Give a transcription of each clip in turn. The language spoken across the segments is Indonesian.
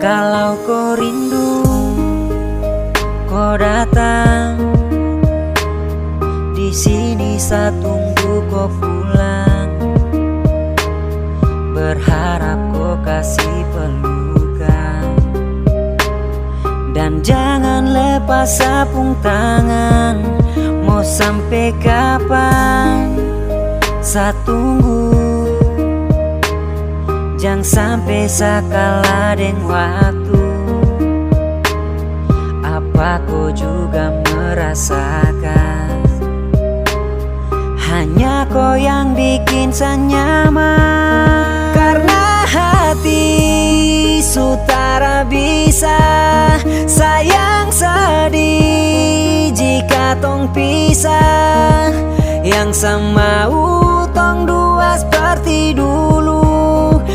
Kalau kau rindu, kau datang. Di sini saya tunggu kau pulang. Berharap kau kasih pelukan. Dan jangan lepas sapung tangan. Mau sampai kapan saya tunggu. Jangan sampai saya kalah dengan waktu. Apa kau juga merasakan? Hanya kau yang bikin saya nyaman. Karena hati sutara bisa sayang sedih jika tong pisah. Yang sama tong dua seperti dulu.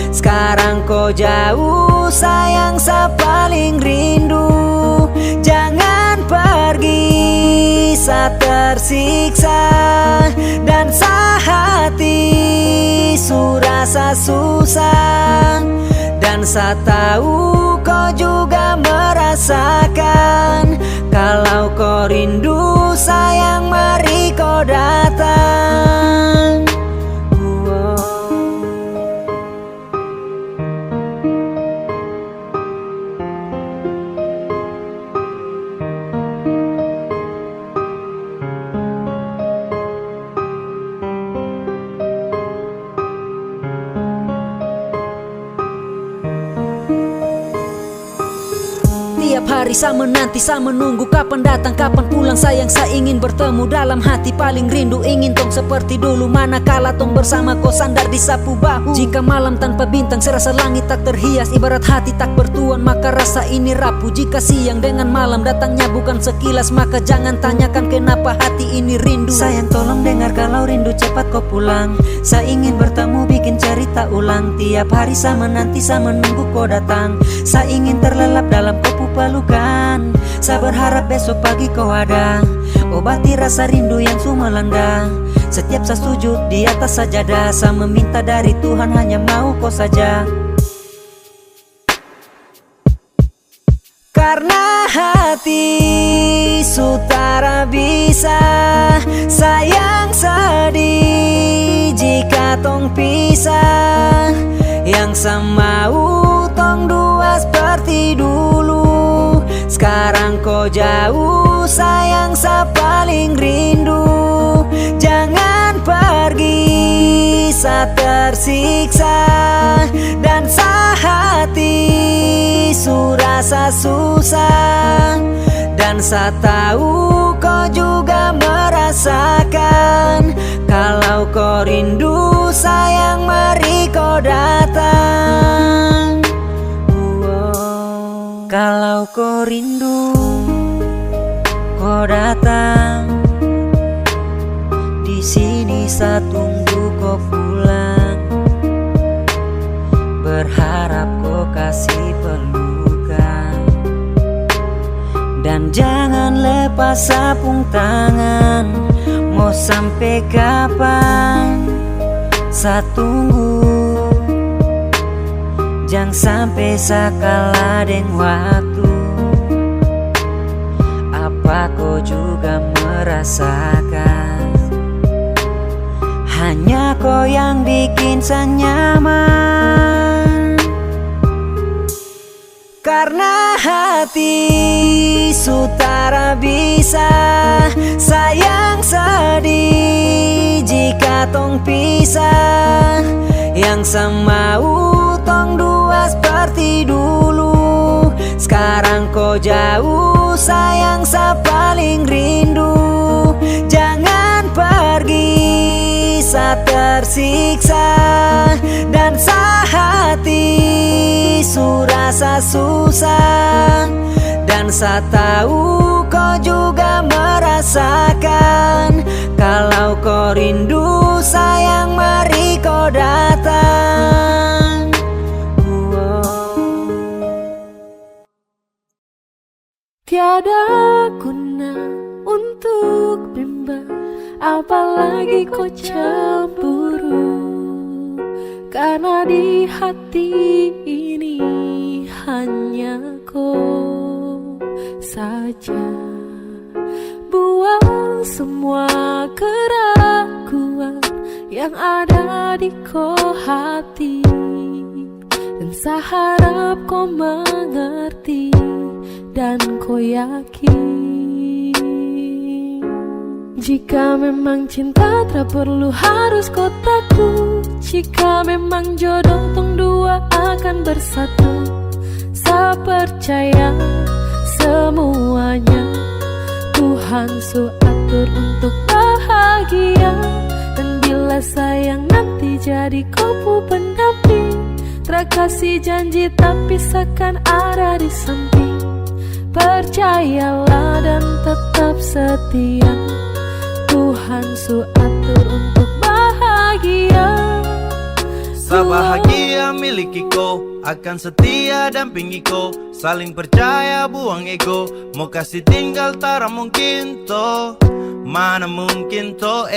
Sekarang kau jauh sayang saya paling rindu. Jangan pergi saya tersiksa. Dan sehati surasa susah. Dan saya tahu kau juga merasakan. Kalau kau rindu sayang mari kau datang. Tiap hari saya menanti, saya menunggu kapan datang, kapan pulang. Sayang saya ingin bertemu dalam hati paling rindu. Ingin tong seperti dulu, manakala tong bersama kau sandar di sapu bahu. Jika malam tanpa bintang serasa langit tak terhias, ibarat hati tak bertuan maka rasa ini rapuh. Jika siang dengan malam datangnya bukan sekilas, maka jangan tanyakan kenapa hati ini rindu. Sayang tolong dengar kalau rindu cepat kau pulang. Saya ingin bertemu bikin cerita ulang. Tiap hari saya menanti, saya menunggu kau datang. Saya ingin terlelap dalam kopu pelukan. Saya berharap besok pagi kau ada. Obati rasa rindu yang melanda. Setiap saya sujud di atas sajadah, saya meminta dari Tuhan hanya mau kau saja. Karena hati sutara bisa sayang sedih jika tong pisah. Yang sama tong dua seperti dulu. Sekarang kau jauh sayang saya paling rindu. Jangan pergi saya tersiksa. Dan sehati surasa susah. Dan saya tahu kau juga merasakan. Kalau kau rindu sayang mari kau datang. Kalau kau rindu, kau datang. Di sini saya tunggu kau pulang. Berharap kau kasih pelukan. Dan jangan lepas sapung tangan. Mau sampai kapan saya tunggu. Jangan sampai saya kalah dengan waktu. Apa kau juga merasakan? Hanya kau yang bikin saya nyaman. Karena hati sutara bisa sayang sedih jika tong pisah. Yang sama tong dua seperti dulu. Sekarang kau jauh sayang saya paling rindu. Jangan pergi saya tersiksa. Dan sehati surasa susah. Dan saya tahu kau juga merasakan. Kalau kau rindu sayang mari kau datang. Tiada guna untuk bimbang, apalagi kau cemburu. Karena di hati ini hanya hanya kau saja. Buang semua keraguan yang ada di kau hati, dan saya harap kau mengerti dan kau yakin. Jika memang cinta tak perlu harus kau takut. Jika memang jodoh tong dua akan bersatu, saya percaya semuanya Tuhan su atur untuk bahagia. Dan bila sayang nanti jadi kau pendamping, terkasih janji tapi seakan ada di samping. Percayalah dan tetap setia, Tuhan su atur untuk bahagia. Sabahagia miliki ko, akan setia dampingi ko, saling percaya buang ego, mau kasih tinggal tara mungkin to, mana mungkin to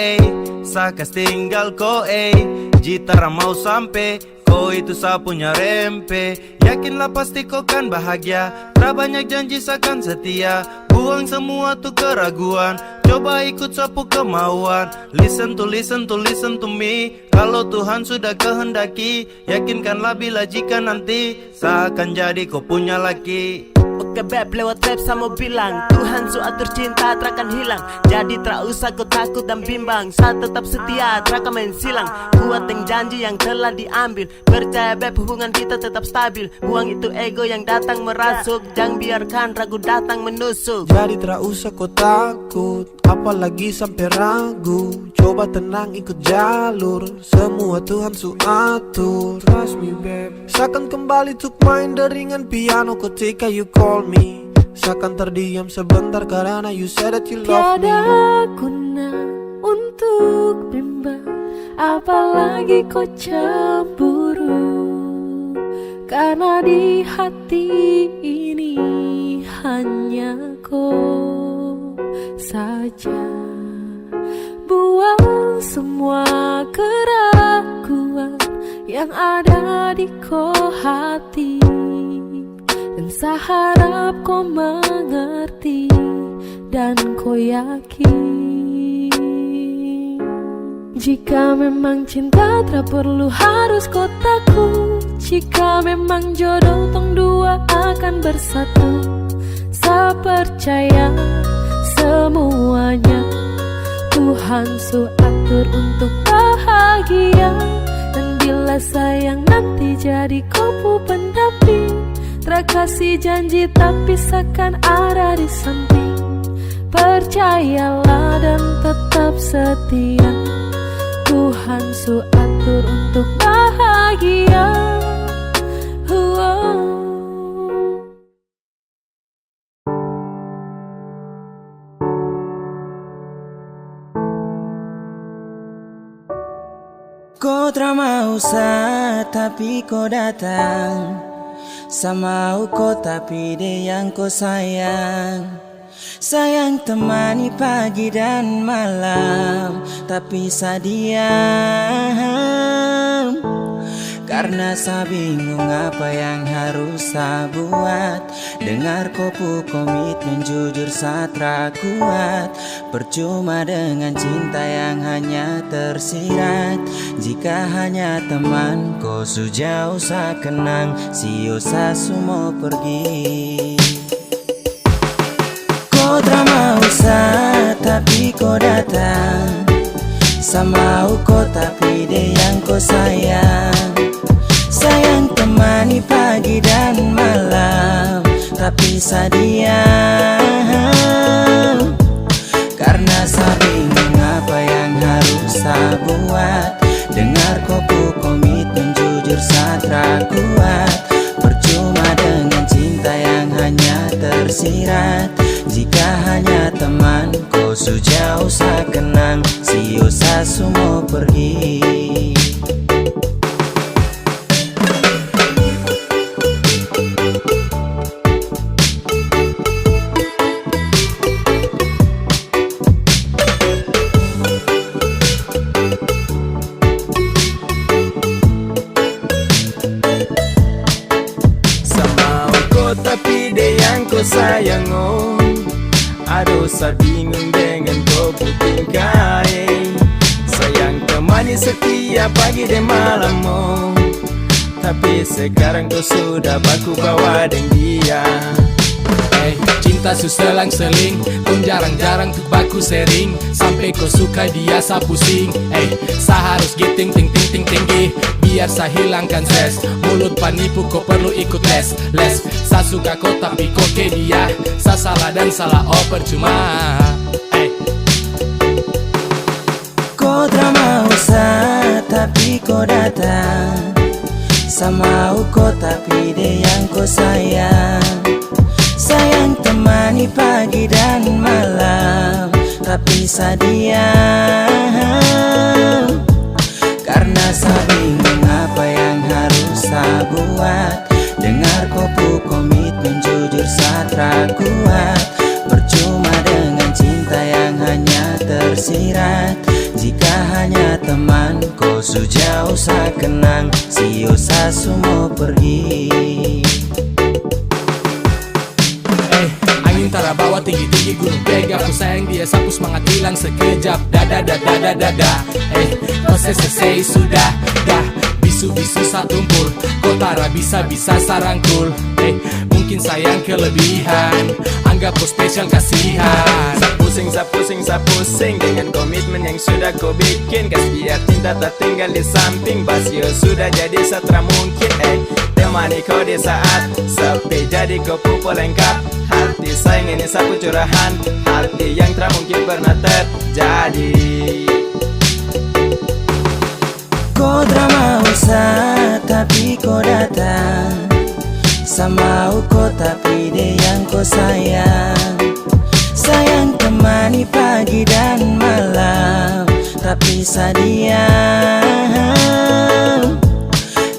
sakas tinggal ko jitara mau sampai, ko itu sa punya rempe. Yakinlah pasti kau kan bahagia, tak banyak janji sakan setia, buang semua tuh keraguan, coba ikut sapu kemauan. Listen to me, kalau Tuhan sudah kehendaki, yakinkanlah bila jika nanti seakan jadi kau punya laki. Oke beb, lewat rap saya mau bilang, Tuhan su atur cinta terakan hilang. Jadi tak usah kau takut dan bimbang, saya tetap setia terakan main silang. Buat yang janji yang telah diambil, percaya beb hubungan kita tetap stabil. Buang itu ego yang datang merasuk, jangan biarkan ragu datang menusuk. Jadi tak usah kau takut, apalagi sampai ragu. Coba tenang ikut jalur, semua Tuhan su atur. Trust me babe, seakan kembali tuk main deringan piano ketika you call me. Seakan terdiam sebentar karena you said that you love me. Tiada guna untuk bimbang, apalagi kau cemburu. Karena di hati ini hanya kau saja. Buang semua keraguan yang ada di kau hati, dan saya harap kau mengerti dan kau yakin. Jika memang cinta tak perlu harus kau takut. Jika memang jodoh tong dua akan bersatu, saya percaya semuanya Tuhan su atur untuk bahagia. Dan bila sayang nanti jadi kau pendamping, terkasih janji tapi seakan ada di samping. Percayalah dan tetap setia, Tuhan su atur untuk bahagia. Kau tak mau sa, tapi kau datang. Sama kau tapi dia yang kau sayang. Sayang temani pagi dan malam, tapi saya diam. Karena saya bingung apa yang harus saya buat. Dengar kopu komitmen jujur saya kuat. Percuma dengan cinta yang hanya tersirat. Jika hanya teman kau sejauh saya kenang, sio saya semua pergi. Kau tak mau sa, tapi kau datang. Sama kau tapi dia yang kau sayang. Sayang temani pagi dan malam, tapi saya diam. Karena saya bingung apa yang harus saya buat. Dengar kopu komitmen jujur saya kuat. Percuma dengan cinta yang hanya tersirat. Jika hanya teman kau sejauh saya kenang, sio saya semua pergi. sayang oh. Aduh saya bingung dengan kau tingkah sayang temani setiap pagi dan malam oh. Tapi sekarang kau sudah baku bawa dengan dia. Cinta su selang-seling, kau jarang-jarang tuh baku sering. Sampai kau suka dia sa pusing. Sa harus giting ting ting ting tinggi biar sa hilangkan stres. Mulut penipu kau perlu ikut les. Sa suka kau tapi kau ke dia. Sa salah dan salah oh percuma. Kau tak mau sa tapi kau datang. Sama kau tapi dia yang kau sayang. Sayang temani pagi dan malam, tapi saya karena saya bingung apa yang harus saya buat. Dengar kopu komitmen jujur saya kuat. Percuma dengan cinta yang hanya tersirat. Jika hanya teman kau sejauh saya kenang, sio saya semua pergi. Angin tara bawa tinggi-tinggi gunung pega. Ku sayang dia sapu semangat hilang sekejap. Dada. Kau selesai sudah dah. Bisu-bisu satumpul. Kau tara bisa-bisa sarangkul. Mungkin sayang kelebihan. Anggap kau spesial kasihan. Sa pusing dengan komitmen yang sudah kau bikin. Kas biar cinta tak tinggal di samping. Basio sudah jadi setra mungkin. Temani kau di saat sepi, jadi kau pupul lengkap. Hati sayang ini sapu curahan. Hati yang tak mungkin pernah terjadi. Kau tak mau sa tapi kau datang. Sama kau tapi dia yang kau sayang. Sayang temani pagi dan malam, tapi saya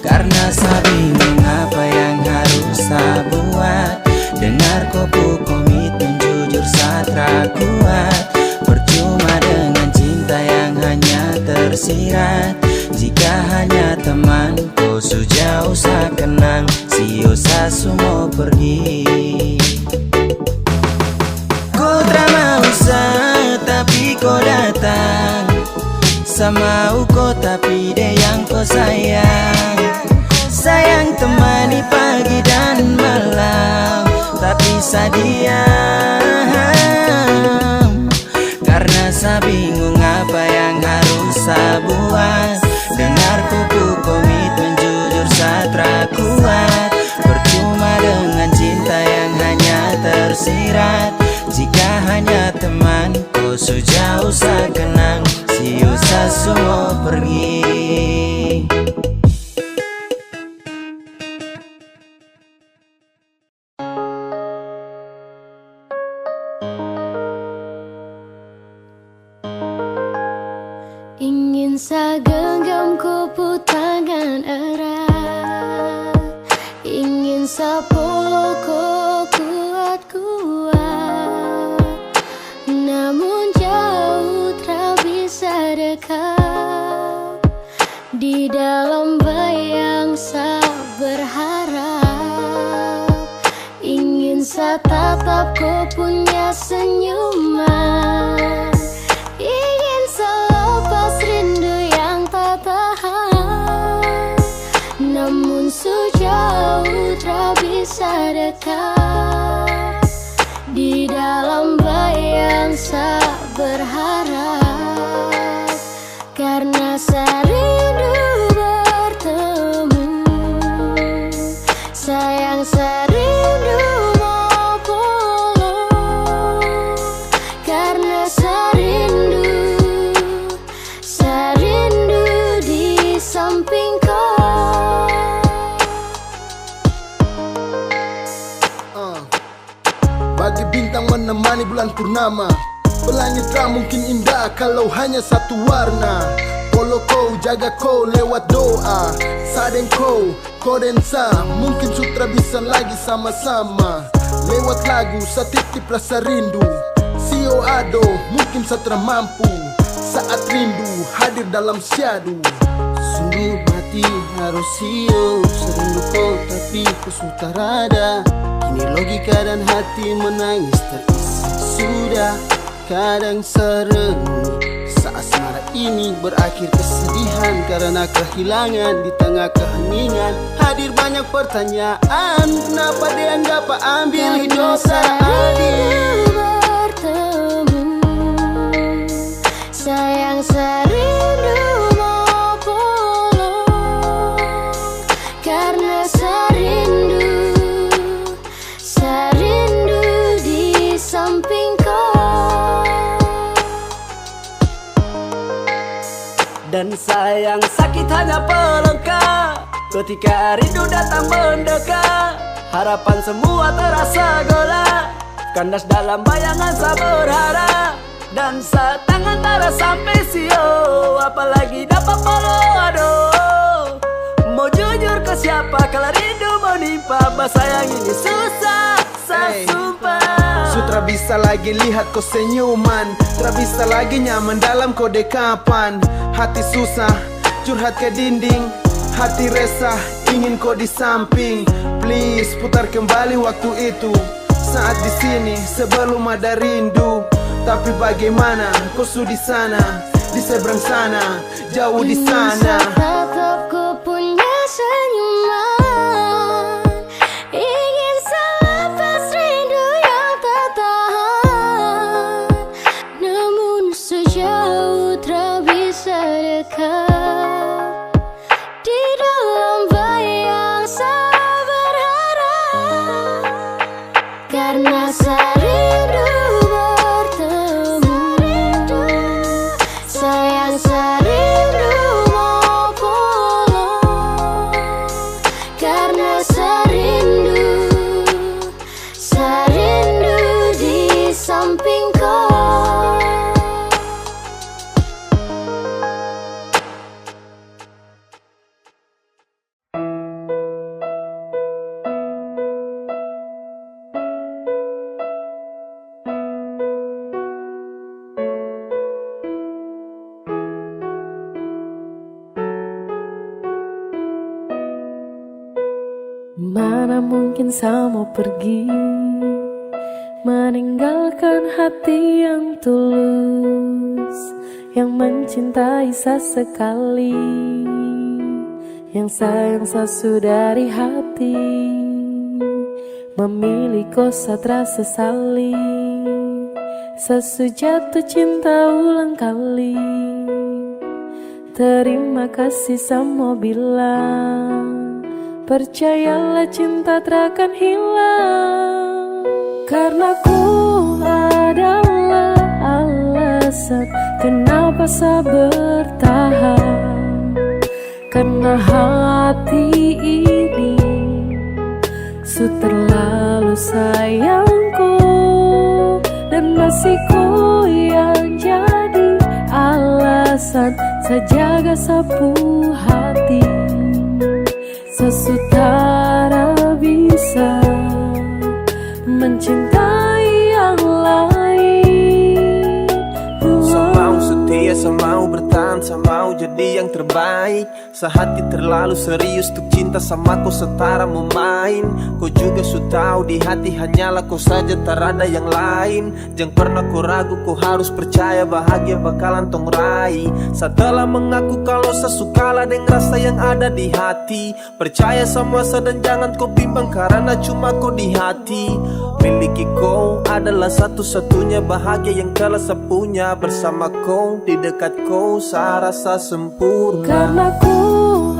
karena saya bingung apa yang harus saya buat. Dengar kopu komitmen jujur saya kuat. Percuma dengan cinta yang hanya tersirat. Jika hanya teman kau sejauh saya kenang, sio saya semua pergi. Kau tak mau sa tapi kau datang. Sama kau tapi dia yang kau sayang. Sayang temani pagi dan malam, tapi saya karena saya bingung apa yang harus saya buat. Dengar kupu komitmen jujur saya kuat. Percuma dengan cinta yang hanya tersirat. Jika hanya teman kau sejauh saya kenang, sio saya semua pergi. Ingin sa genggam kupu tangan erat. Ingin sa pokok kuat-kuat. Namun jauh tak bisa dekat. Di dalam bayang sa berharap. Ingin sa tatap kau punya senyuman. Ingin selepas rindu yang tak tahan. Namun sejauh tak bisa dekat. Di dalam bayang saya berharap. Karena saya rindu bertemu. Sayang saya rindu mau pulang. Karena saya rindu di samping kau. Bagi bintang menemani bulan purnama, pelangit tak mungkin indah kalau hanya satu warna. Polo kau, jaga kau lewat doa. Sadeng kau, dan sa mungkin sutra bisa lagi sama-sama. Lewat lagu, sa titip rasa rindu. Sio ado, mungkin satra mampu. Saat rindu hadir dalam syadu. Sungguh mati harus sio. Serindu kau tapi ku sutarada. Kini logika dan hati menangis terisi. Sudah kadang serenung saat asmara ini berakhir kesedihan karena kehilangan di tengah keheningan. Hadir banyak pertanyaan, kenapa dianggap ambil hidup secara adil. Bertemu, sayang serindu mau pulang, karena serindu di samping kau. Dan sayang sakit hanya pelengkap ketika rindu datang mendekat. Harapan semua terasa gelap, kandas dalam bayangan saya berharap. Dan saat tangan tak sampai sio, apalagi dapat follow. Aduh, mau jujur ke siapa kalau rindu menimpa. Bah sayang ini susah, saya sumpah. Sutra bisa lagi lihat kau senyuman, tak bisa lagi nyaman dalam kau dekapan. Hati susah, curhat ke dinding, hati resah, ingin kau di samping. Please putar kembali waktu itu, saat di sini sebelum ada rindu. Tapi bagaimana kau di sana, di seberang sana, jauh di sana. Tetap ku punya senyuman, ingin selepas rindu yang tak tahan. Namun sejauh tak bisa dekat, di dalam bayang saya berharap. Karena serindu bertemu, sayang serindu mau pulang, karena serindu di samping kau. Mana mungkin saya mau pergi, meninggalkan hati yang tulus, yang mencintai sesekali, yang sayang sesudah dari hati. Memilih kau satra sesali, sesujatuh cinta ulang kali. Terima kasih sama bilang, percayalah cinta takkan hilang. Karena ku adalah alasan kenapa saya bertahan. Karena hati ini terlalu sayangku, dan masih ku yang jadi alasan saya jaga sapu hati. Sesutara bisa mencintai yang lain. Saya mau setia, saya mau bertahan, saya mau jadi yang terbaik. Sehati terlalu serius untuk cinta sama kau setara mau main. Kau juga su tahu di hati hanyalah kau saja, tak ada yang lain. Jangan pernah kau ragu, kau harus percaya bahagia bakalan tong raih. Setelah mengaku kalau saya sukalah dengan rasa yang ada di hati. Percaya sama saya dan jangan kau bimbang karena cuma kau di hati. Miliki kau adalah satu-satunya bahagia yang telah saya punya. Bersama kau, di dekat kau, saya rasa sempurna. Karena ku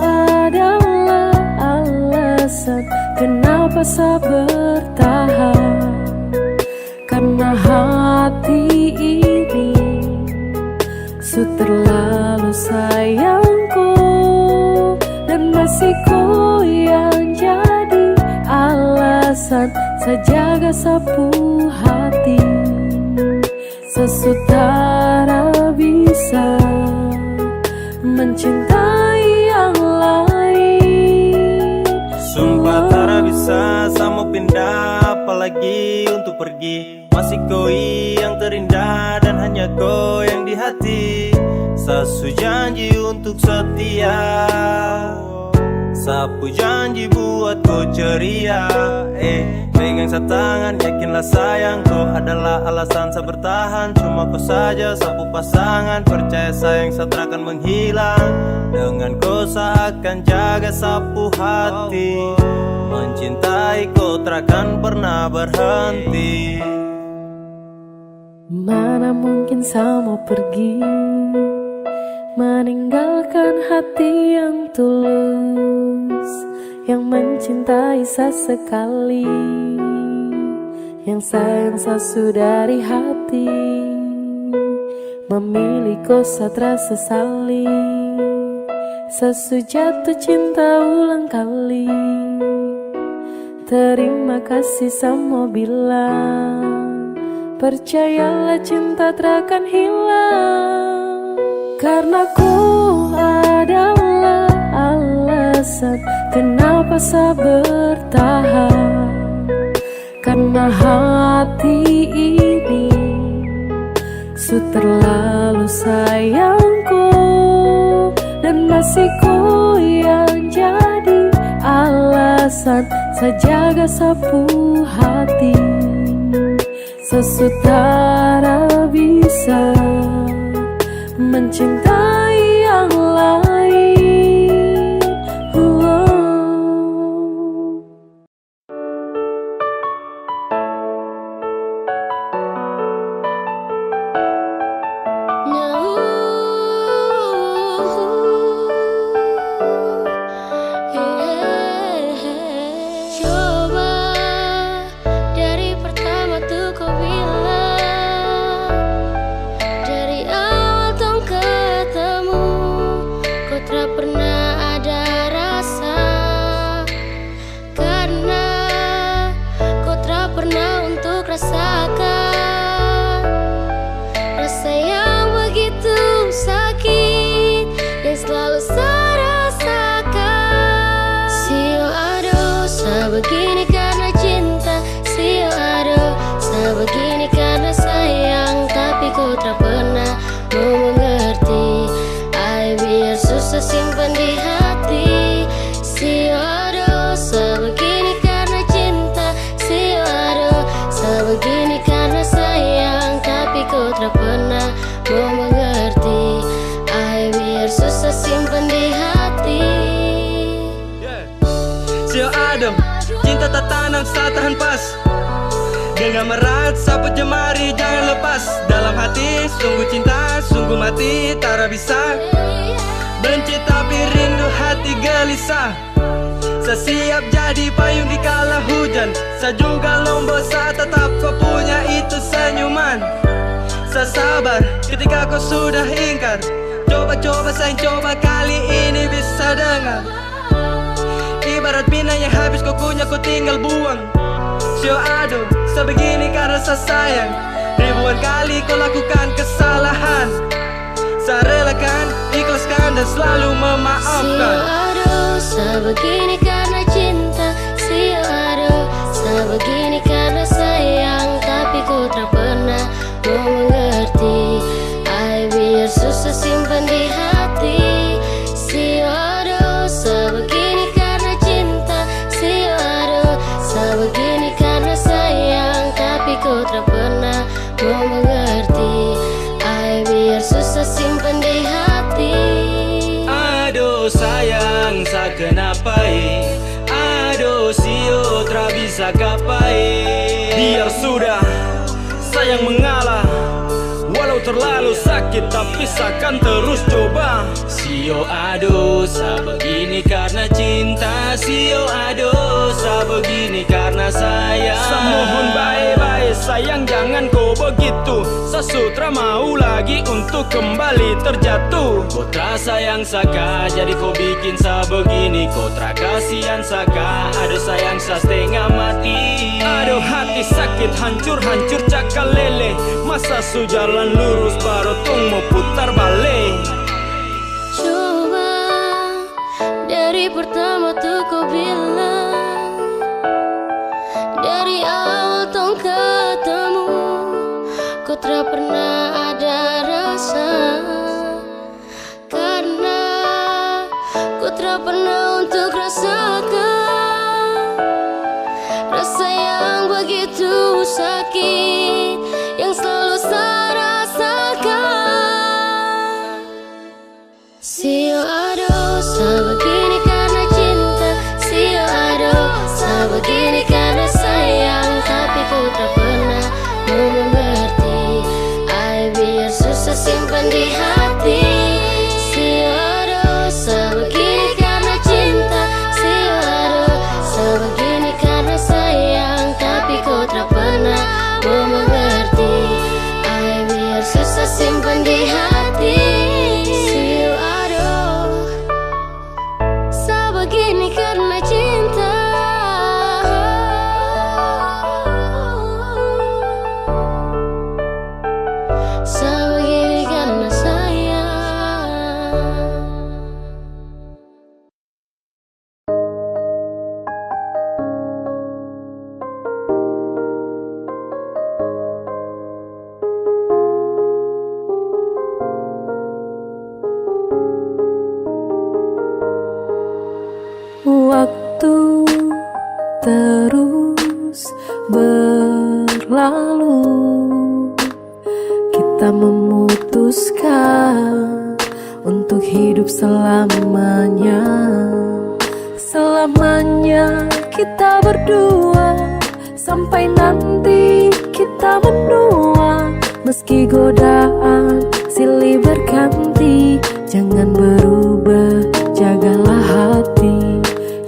adalah alasan kenapa saya bertahan. Karena hati ini terlalu sayangku, dan masih ku yang jadi alasan saya jaga sapu hati. Sesutara bisa mencintai yang lain. Sumpah tak bisa sama pindah, apalagi untuk pergi. Masih kau yang terindah dan hanya kau yang di hati. Saya janji untuk setia, Sapu janji buat kau ceria. Pegang setangan, yakinlah sayangku adalah alasan saya bertahan. Cuma kau saja sapu pasangan, percaya sayang saya akan menghilang. Dengan kau saya akan jaga sapu hati. Mencintai kau takkan pernah berhenti. Mana mungkin saya mau pergi, meninggalkan hati yang tulus, yang mencintai sesekali, yang sayang sudah dari hati. Memilih kau terasa sesali, jatuh cinta ulang kali. Terima kasih sama bilang, percayalah cinta takkan hilang. Karena ku adalah alasan kenapa saya bertahan. Karena hati ini terlalu sayangku, dan masih ku yang jadi alasan saya jaga sapu hati. Sesutara bisa mencintai yang lain. Begini karena cinta, sio aduh. Sebegini karena sayang, tapi ku tak pernah mau mengerti. Ay biar susah simpan di hati. Sio aduh, sebegini karena cinta, sio aduh. Sebegini karena sayang, tapi ku tak pernah mau mengerti. Ay biar susah simpan di hati. Sio aduh, cinta tak tanam, saya tahan pas. Genggam erat, sapu jemari, jangan lepas. Dalam hati, sungguh cinta, sungguh mati. Tak bisa benci tapi rindu, hati gelisah. Saya siap jadi payung di kala hujan. Saya juga lombok, saya tetap kau punya itu senyuman. Saya sabar ketika kau sudah ingkar. Coba-coba sayang, coba kali ini bisa dengar. Ibarat pinang yang habis kau kunyah, kau tinggal buang. Sio aduh, sebegini karena saya sayang. Ribuan kali kau lakukan kesalahan. Saya relakan, ikhlaskan dan selalu memaafkan. Sio aduh, sebegini karena cinta. Sio aduh, sebegini karena sayang, tapi ku tak pernah mau mengerti. Ay biar susah simpan di hati. Sio aduh, sebegini karena cinta. Sio aduh, sebegini karena sayang, tapi ku tak pernah mau mengerti. Ay biar susah simpan di hati. Aduh sayang, sa kenapa aduh sio tak bisa kapai. Biar sudah, sayang mengalah. Walau terlalu sakit tapi seakan terus coba. Sio aduh, sa begini karena cinta. Sio aduh, sa begini karena sayang. Sa mohon baik-baik sayang, jangan kau begitu. Sa sutra mau lagi untuk kembali terjatuh. Kau tra sayang saka, jadi kau bikin sa begini. Kau tra kasihan saka, aduh sayang sa setengah mati. Aduh hati sakit, hancur-hancur cakal lele. Masa su jalan lurus baru tong mau putar balik. Coba dari pertama tuh kau bilang, dari awal tong ketemu, kau tak pernah ada rasa. Karena kau tak pernah untuk rasakan rasa yang begitu sakit yang selalu saya rasakan. See you aduh, sebegini karena cinta. See you aduh, sebegini karena sayang. Tapi ku tak pernah mau mengerti. Ay, biar susah simpan di hati. See you aduh, sebegini karena cinta. See you aduh, sebegini karena sayang. Tapi ku tak pernah mau mengerti. Ay, biar susah simpan di hati. See you aduh, sebegini karena cinta. Sebegini karena sayang. Waktu terus berlalu, kita memutuskan untuk hidup selamanya. Selamanya kita berdua, sampai nanti kita menua. Meski godaan silih berganti, jangan berubah, jagalah hati.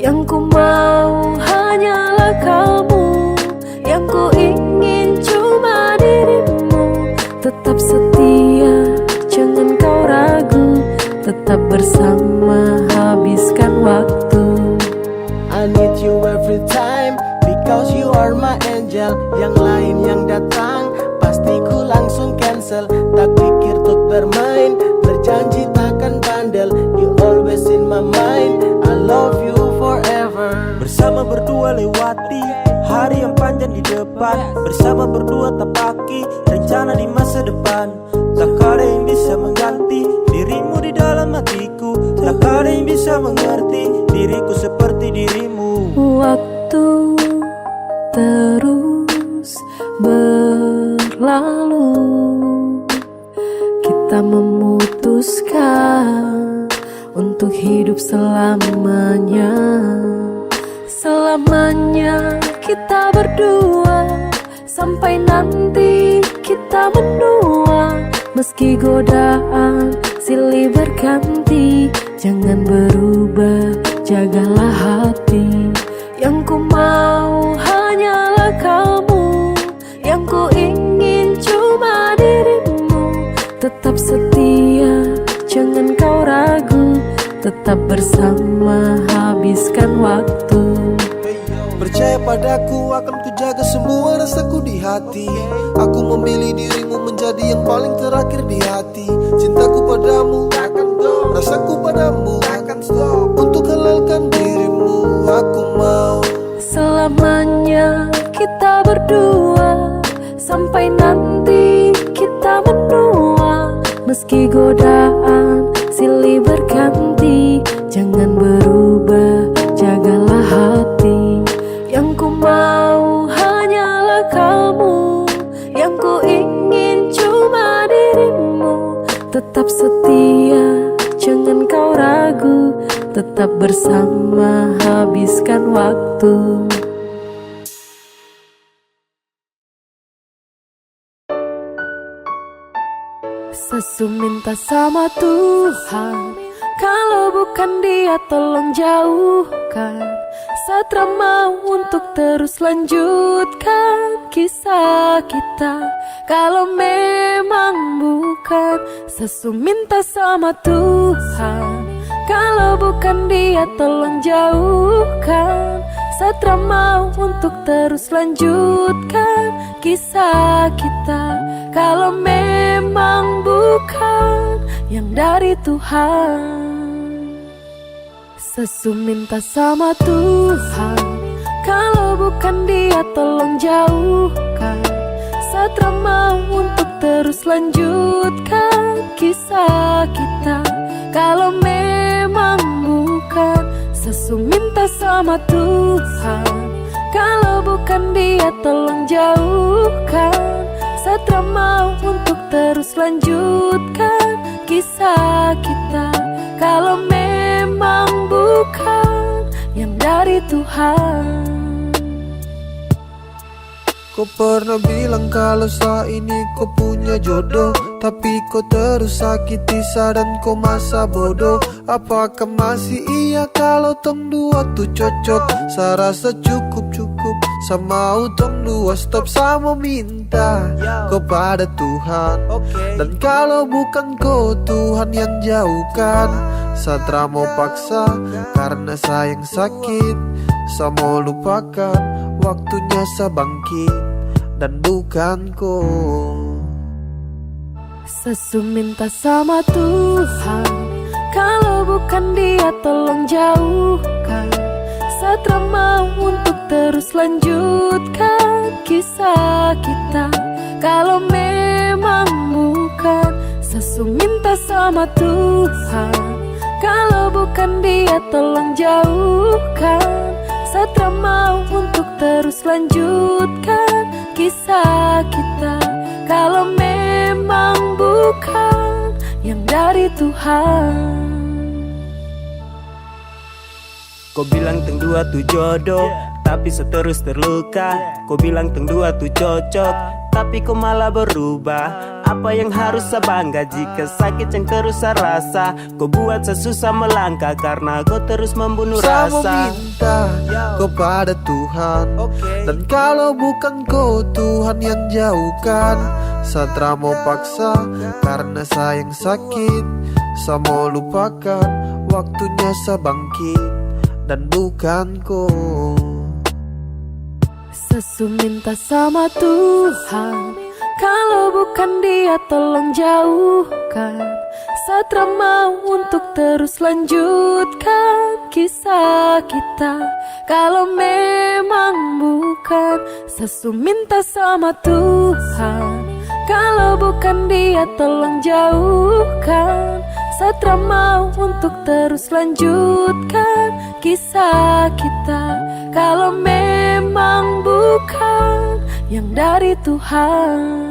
Yang ku mau hanyalah kamu, yang ku ingin cuma dirimu. Tetap setia, jangan kau ragu, tetap bersama, habiskan waktu. I need you every time because you are my angel. Yang lain yang datang pasti ku langsung cancel. Tak pikir untuk bermain, berjanji takkan bandel. You always in my mind, I love you forever. Bersama berdua lewati hari yang panjang di depan. Bersama berdua tapaki rencana di masa depan. Tak ada yang bisa mengganti dirimu di dalam hatiku. Tak ada yang bisa mengerti diriku seperti dirimu. Waktu terus berlalu, kita memutuskan untuk hidup selamanya. Selamanya kita berdua, sampai nanti kita menua. Meski godaan silih berganti, jangan berubah, jagalah hati. Yang ku mau hanyalah kamu, yang ku ingin cuma dirimu. Tetap setia, jangan kau ragu, tetap bersama, habiskan waktu. Percaya padaku, akan ku jaga semua rasaku di hati. Aku memilih dirimu menjadi yang paling terakhir di hati. Cintaku padamu takkan stop, rasaku padamu takkan stop. Untuk halalkan dirimu, aku mau Selamanya kita berdua, sampai nanti kita menua. Meski godaan silih berganti, jangan berubah, jagalah hati. Yang ku mau hanyalah kamu, yang ku ingin cuma dirimu. Tetap setia, jangan kau ragu, tetap bersama, habiskan waktu. Sesu minta sama Tuhan, kalau bukan Dia tolong jauhkan. Satra mau untuk terus lanjutkan kisah kita. Kalau memang bukan, Sesu minta sama Tuhan, kalau bukan Dia tolong jauhkan. Satra mau untuk terus lanjutkan kisah kita. Kalau memang bukan yang dari Tuhan. Sesu minta sama Tuhan, kalau bukan Dia tolong jauhkan. Satra mau untuk terus lanjutkan kisah kita. Kalau memang bukan, Sesu sama Tuhan. Kalau bukan Dia tolong jauhkan. Satra mau untuk terus lanjutkan kisah kita. Kalau memang bukan yang dari Tuhan. Kau pernah bilang kalau saat ini kau punya jodoh, tapi kau terus sakiti dan kau masa bodoh. Apakah masih iya kalau tong dua tuh cocok? Saya rasa cukup sama utong dua stop sama minta kepada Tuhan. Dan kalau bukan kau Tuhan yang jauhkan, Satra mau paksa karena sayang sakit. Saya mau lupakan, waktunya saya bangkit dan bukan kau. Sesu minta sama Tuhan, kalau bukan Dia tolong jauhkan. Satra mau untuk terus lanjutkan kisah kita. Kalau memang bukan, sesu minta sama Tuhan, kalau bukan Dia tolong jauhkan. Satra mau untuk terus lanjutkan kisah kita. Kalau memang bukan yang dari Tuhan. Kau bilang teng dua tuh jodoh, tapi seterus terluka. Kau bilang teng dua tuh cocok, tapi kau malah berubah. Apa yang harus saya bangga jika sakit yang terus saya rasa? Kau buat saya susah melangkah karena kau terus membunuh Saya mau rasa. minta kepada Tuhan, dan kalau bukan kau Tuhan yang jauhkan. Satra mau paksa karena sayang sakit. Saya mau lupakan, waktunya saya bangkit dan bukan kau. Sesu minta sama Tuhan, kalau bukan Dia tolong jauhkan. Satra mau untuk terus lanjutkan kisah kita. Kalau memang bukan, sesu minta sama Tuhan, kalau bukan Dia tolong jauhkan. Satra mau untuk terus lanjutkan kisah kita. Kalau memang bukan yang dari Tuhan.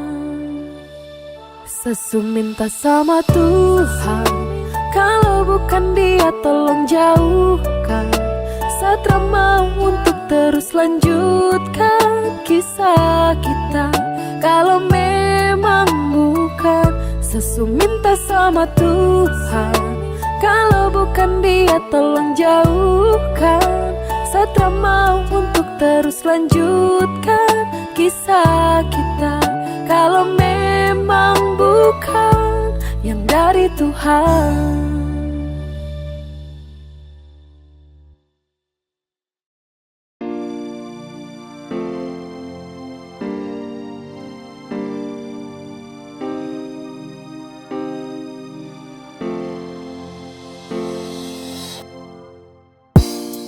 Sesu minta sama Tuhan, kalau bukan Dia tolong jauhkan. Satra mau untuk terus lanjutkan kisah kita. Kalau memang bukan, sesu minta sama Tuhan, kalau bukan Dia tolong jauhkan. Satra mau untuk terus lanjutkan kisah kita. Kalau memang bukan yang dari Tuhan.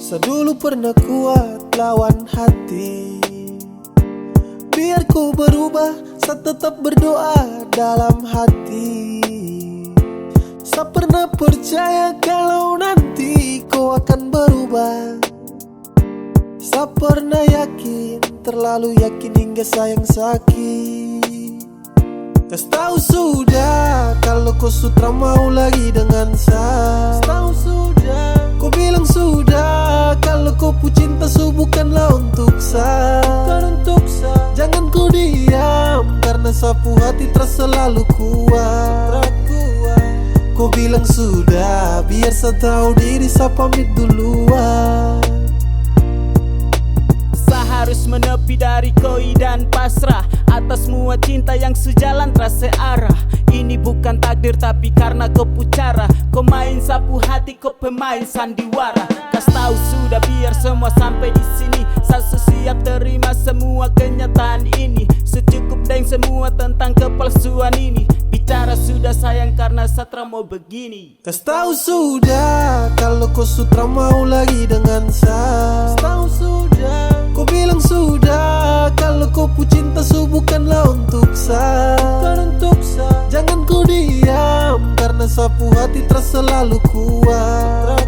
Saya dulu pernah kuat lawan hati, biar ku berubah, saya tetap berdoa dalam hati. Saya pernah percaya kalau nanti kau akan berubah. Saya pernah yakin, terlalu yakin hingga sayang sakit. Kas tahu sudah kalau kau sutra mau lagi dengan saya. Tahu sudah, kau bilang sudah kalau kau pu cinta bukanlah untuk saya. Jangan kau diam karena sapu hati terasa selalu kuat. Kau bilang sudah, biar saya tahu diri saya pamit duluan. Harus menepi dari koi dan pasrah atas semua cinta yang sejalan terasa arah. Ini bukan takdir tapi karena kau pucara. Kau main sapu hati, kau pemain sandiwara. Kas tahu sudah biar semua sampai di sini. Saya siap terima semua kenyataan ini. Secukup dan semua tentang kepalsuan ini. Bicara sudah sayang karena Satra mau begini. Kas tahu sudah kalau kau sutra mau lagi dengan saya. Tahu sudah, kau bilang sudah kalau kau pu cinta bukanlah untuk saya. Jangan kau diam karena sapu hati terasa selalu kuat.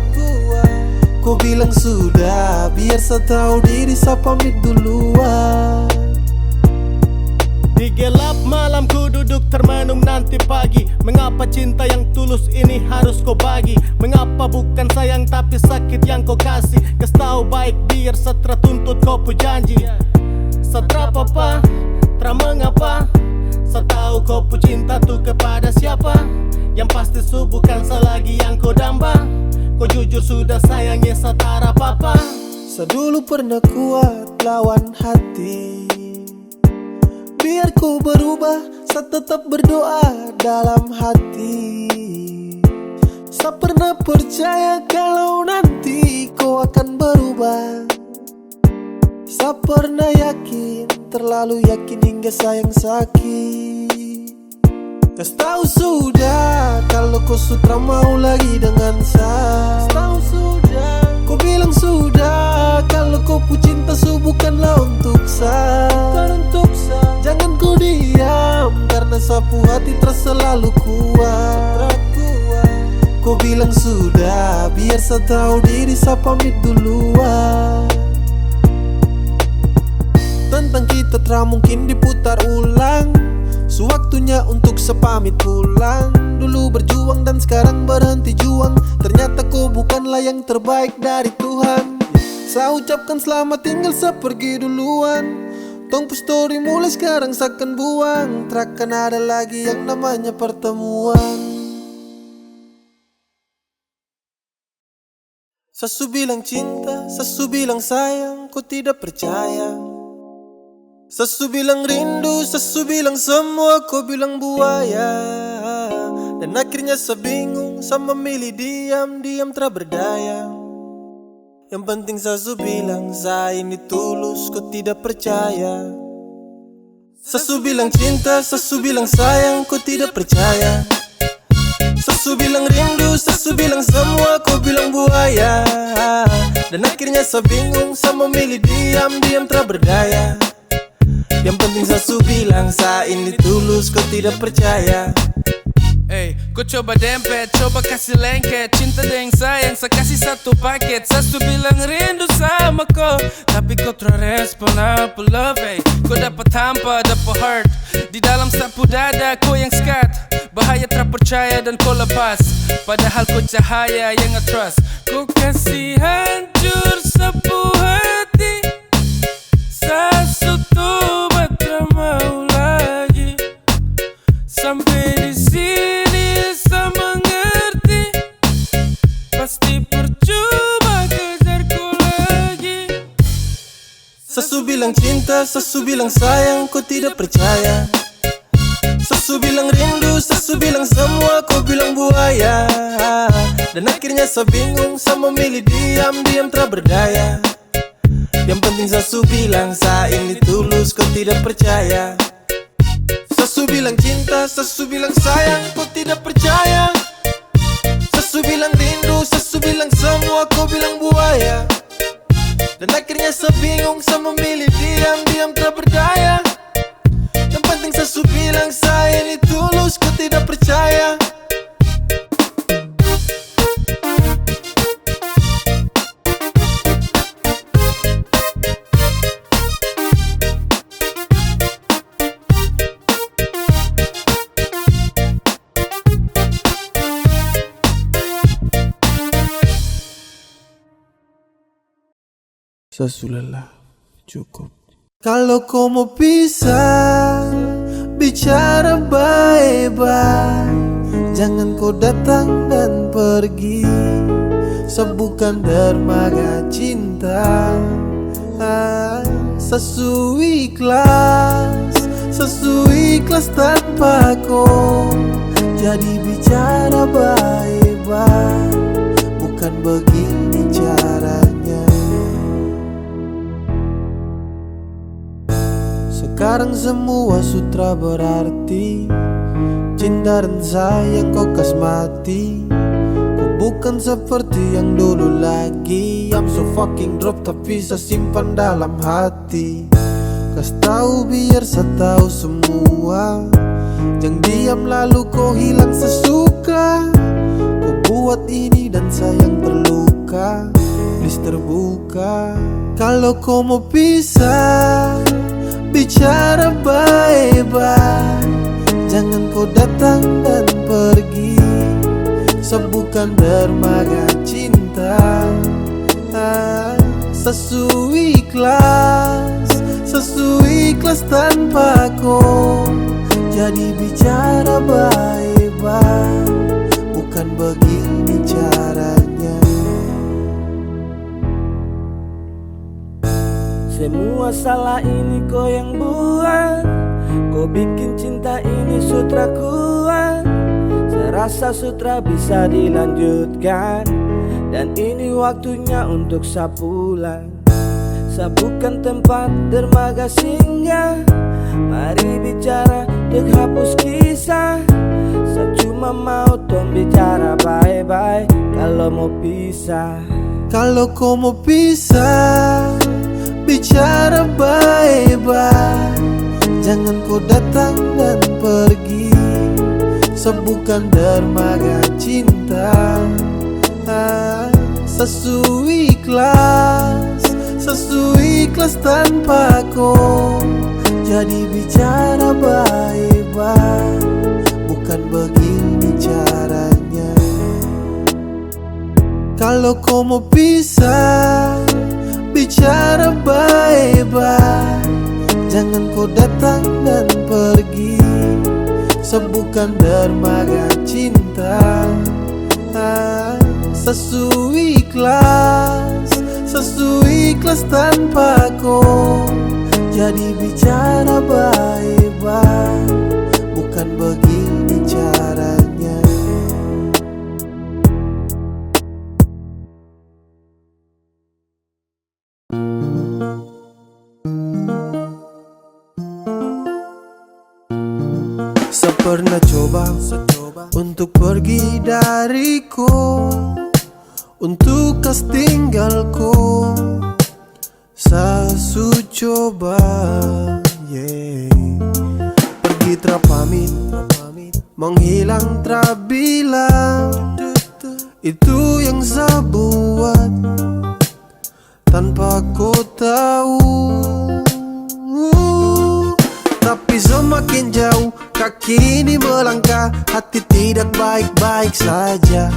Kau bilang sudah, biar saya tahu diri, saya pamit duluan. Di gelap malam ku duduk termenung nanti pagi. Mengapa cinta yang tulus ini harus kau bagi? Mengapa bukan sayang tapi sakit yang kau kasih? Kas tahu baik biar setra tuntut kau pu janji. Setra apa, tra mengapa? Setahu kau pu cinta tuh kepada siapa? Yang pasti su bukan selagi yang kau damba. Kau jujur sudah sayangnya setara papa. Saya dulu pernah kuat lawan hati, biar ku berubah, saya tetap berdoa dalam hati. Saya pernah percaya kalau nanti kau akan berubah. Saya pernah yakin, terlalu yakin hingga sayang sakit. Kas tahu sudah kalau kau sudah mau lagi dengan saya. Tahu sudah, kau bilang sudah kalau kau pu cinta su bukanlah untuk saya. Jangan kau diam karena sapu hati terasa selalu kuat. Kau bilang sudah, biar saya tahu diri, saya pamit duluan. Tentang kita tak mungkin diputar ulang. Sewaktunya untuk sepamit pulang. Dulu berjuang dan sekarang berhenti juang. Ternyata kau bukanlah yang terbaik dari Tuhan. Saya ucapkan selamat tinggal, saya pergi duluan. Tong story mulai sekarang saya akan buang. Takkan ada lagi yang namanya pertemuan. Sasu bilang cinta, sasu bilang sayang, kau tidak percaya. Sasu bilang rindu, sasu bilang semua, kau bilang buaya. Dan akhirnya saya bingung, saya memilih diam, diam tak berdaya. Yang penting sasu bilang saya ini tulus, kau tidak percaya. Sasu bilang cinta, sasu bilang sayang, kau tidak percaya. Sasu bilang rindu, sasu bilang semua, kau bilang buaya. Dan akhirnya saya bingung, saya memilih diam, diam tak berdaya. Yang penting sasu bilang saya ini tulus, kau tidak percaya. Hey, kau coba dempet, coba kasih lengket. Cinta dan sayang, saya kasih satu paket. Sasu bilang rindu sama kau, tapi kau terrespon apa love. Hey, kau dapat hampa, dapat heart. Di dalam sapu dada, kau yang skat. Bahaya tak percaya dan kau lepas. Padahal kau cahaya yang nge-trust. Kau kasih hancur sapu hati. Sasu tuh tak mau lagi. Sampai di sini saya mengerti. Pasti percuma kejarku lagi. Sasu bilang cinta, sasu bilang sayang, kau tidak percaya. Sasu bilang rindu, sasu bilang semua, kau bilang buaya. Dan akhirnya saya bingung, saya memilih diam, diam tak berdaya. Yang penting sasu bilang saya ini tulus, kau tidak percaya. Sasu bilang cinta, sasu bilang sayang, kau tidak percaya. Sasu bilang rindu, sasu bilang semua, kau bilang buaya. Dan akhirnya saya bingung, saya memilih diam, diam tak berdaya. Yang penting sasu bilang saya ini tulus, kau tidak percaya. Sasulah cukup. Kalau kau mau pisah, bicara baik-baik. Jangan kau datang dan pergi. Sebukan dermaga cinta. Sasu ikhlas tanpa kau. Jadi bicara baik-baik. Bukan begini caranya. Sekarang semua sutra berarti. Cinta dan sayang kau kas mati. Kau bukan seperti yang dulu lagi. I'm so fucking drop tapi saya simpan dalam hati. Kas tahu biar saya tahu semua. Jangan diam lalu kau hilang sesuka. Kau buat ini dan sayang terluka. habis terbuka. Kalau kau mau pisah, bicara baik-baik. Jangan kau datang dan pergi, sebutkan dermaga cinta. Sesuai ikhlas tanpa kau. Jadi bicara baik-baik, bukan begini caranya. Semua salah ini kau yang buat. Kau bikin cinta ini sutra kuat. Serasa sutra bisa dilanjutkan, dan ini waktunya untuk sapulan. Sabukan tempat dermaga singgah. Mari bicara dek hapus kisah. Saya cuma mau tong bicara baik-baik. Kalau mau pisah, kalau kau mau pisah, bicara baik-baik. Jangan kau datang dan pergi, sebutkan dermaga cinta. Sesuai ikhlas tanpa kau. Jadi bicara baik-baik, bukan begini caranya. Kalau kau mau pisah, bicara baik-baik. Jangan kau datang dan pergi, sebutkan dermaga cinta. Sesuai ikhlas tanpa kau. Jadi bicara baik-baik, bukan begini caranya. Saya pernah coba untuk pergi dariku, untuk kas tinggalku. Saya coba, pergi terpamit, menghilang terbilang. Itu yang saya buat tanpa kau tahu. Tapi semakin jauh kaki ini melangkah, hati tidak baik-baik saja.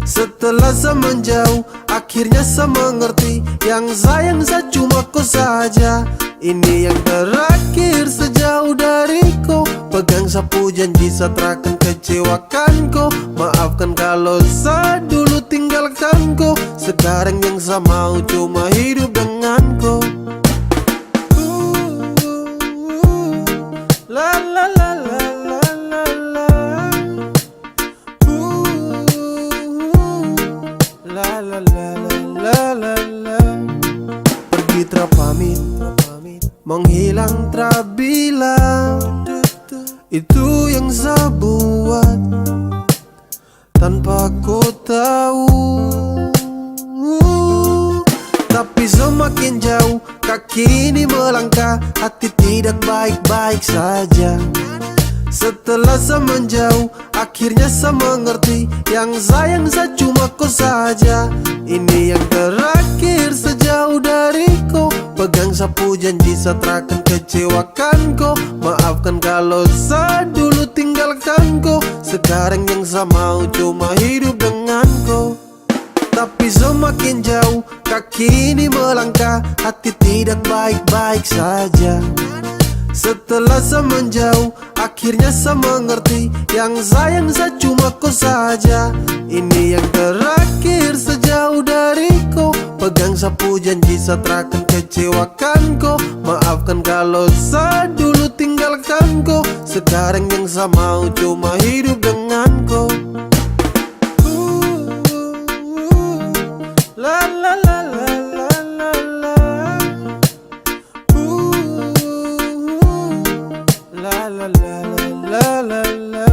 Setelah saya menjauh, akhirnya saya mengerti, yang sayang saya cuma kau saja. Ini yang terakhir sejauh dariku. Pegang sapu janji saya takkan kecewakan kau. Maafkan kalau saya dulu tinggalkan kau. Sekarang yang saya mau cuma hidup dengan kau. La la la la la la la. La la la la la la. Pergi terpamit, menghilang terbilang. Itu yang saya buat tanpa kau tahu. Tapi semakin jauh kaki ini melangkah, hati tidak baik-baik saja. Setelah saya menjauh, akhirnya saya mengerti, yang sayang saya cuma kau saja. Ini yang terakhir sejauh dariku. Pegang sapu janji saya takkan kecewakan kau. Maafkan kalau saya dulu tinggalkan kau. Sekarang yang saya mau cuma hidup dengan kau. Tapi semakin jauh kaki ini melangkah, hati tidak baik-baik saja. Setelah saya menjauh, akhirnya saya mengerti, yang sayang saya cuma kau saja. Ini yang terakhir sejauh dariku. Pegang sapu janji saya takkan kecewakan kau. Maafkan kalau saya dulu tinggalkan kau. Sekarang yang saya mau cuma hidup dengan kau. La la la la la la la. La la la la la la.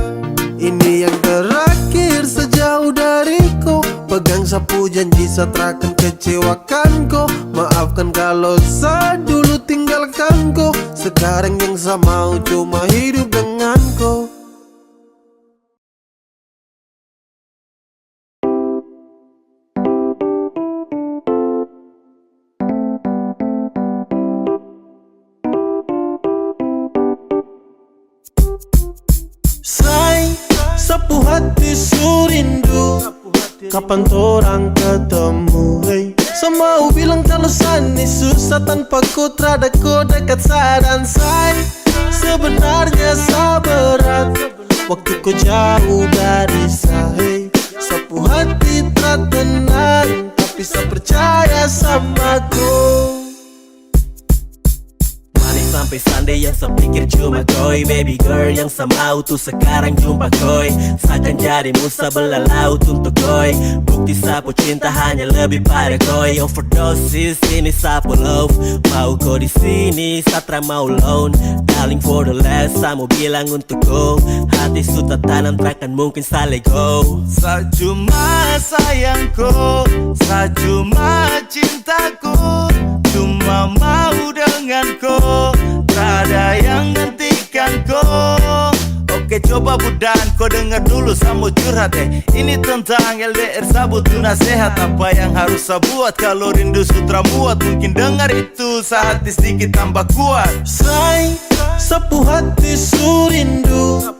Ini yang terakhir sejauh dariku. Pegang sapu janji saya takkan kecewakan kau. Maafkan kalau saya dulu tinggalkan kau. Sekarang yang saya mau cuma hidup dengan kau. sapu hati surindu. Kapan torang ketemu, hey. Semau bilang kalau sani susah tanpa ku terada ku dekat sadan say. Sebenarnya saberat waktu ku jauh dari saya. Sapu hati tak tenang tapi saya percaya sama ku. Sampai Sunday yang sepikir cuma koi. Baby girl yang semau tuh sekarang jumpa koi. Seakan jadi musa belah laut untuk koi. Bukti sapu cinta hanya lebih pada koi. Overdosis ini sapu love. Mau kau di sini Satra mau loan. Darling for the last saya mau bilang untuk kau. Hati sudah tanam takkan mungkin saya let go. Saya cuma sayangku, saya cuma cintaku, cuma mau denganku, tak ada yang hentikanku. Oke coba budan, kau dengar dulu saya mau curhat Ini tentang LDR sabut tuh nasihat. Apa yang harus saya buat kalau rindu sutra muat. Mungkin dengar itu sehati sedikit tambah kuat. Say, sapu hati surindu.